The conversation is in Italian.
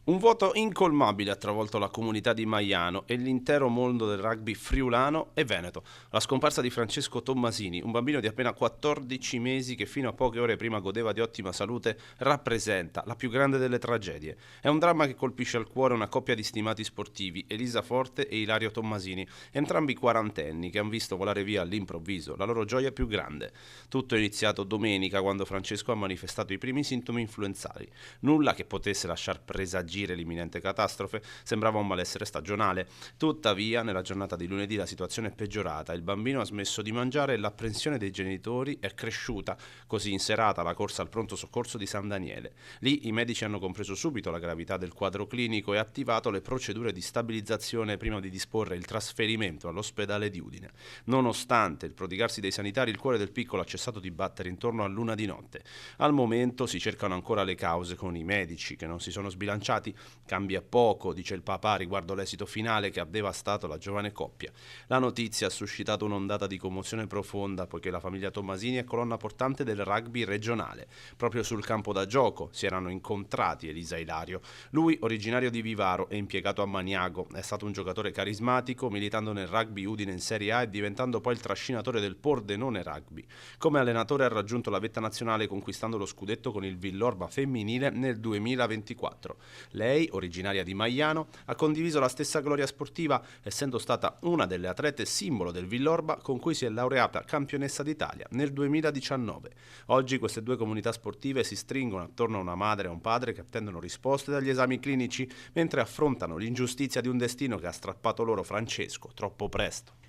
Un vuoto incolmabile ha travolto la comunità di Maiano e l'intero mondo del rugby friulano e veneto. La scomparsa di Francesco Tommasini, un bambino di appena 14 mesi che fino a poche ore prima godeva di ottima salute, rappresenta la più grande delle tragedie. È un dramma che colpisce al cuore una coppia di stimati sportivi, Elisa Forte e Ilario Tommasini, entrambi quarantenni che hanno visto volare via all'improvviso la loro gioia più grande. Tutto è iniziato domenica quando Francesco ha manifestato i primi sintomi influenzali. Nulla che potesse lasciar presagire l'imminente catastrofe, sembrava un malessere stagionale. Tuttavia, nella giornata di lunedì la situazione è peggiorata, il bambino ha smesso di mangiare e l'apprensione dei genitori è cresciuta, così in serata la corsa al pronto soccorso di San Daniele. Lì i medici hanno compreso subito la gravità del quadro clinico e attivato le procedure di stabilizzazione prima di disporre il trasferimento all'ospedale di Udine. Nonostante il prodigarsi dei sanitari, il cuore del piccolo ha cessato di battere intorno all'una di notte. Al momento si cercano ancora le cause con i medici che non si sono sbilanciati. Cambia poco, dice il papà riguardo l'esito finale che ha devastato la giovane coppia. La notizia ha suscitato un'ondata di commozione profonda poiché la famiglia Tommasini è colonna portante del rugby regionale. Proprio sul campo da gioco si erano incontrati Elisa e Ilario. Lui, originario di Vivaro e impiegato a Maniago, è stato un giocatore carismatico, militando nel rugby Udine in Serie A e diventando poi il trascinatore del Pordenone Rugby. Come allenatore ha raggiunto la vetta nazionale conquistando lo scudetto con il Villorba femminile nel 2024. Lei, originaria di Maiano, ha condiviso la stessa gloria sportiva, essendo stata una delle atlete simbolo del Villorba con cui si è laureata campionessa d'Italia nel 2019. Oggi queste due comunità sportive si stringono attorno a una madre e a un padre che attendono risposte dagli esami clinici mentre affrontano l'ingiustizia di un destino che ha strappato loro Francesco troppo presto.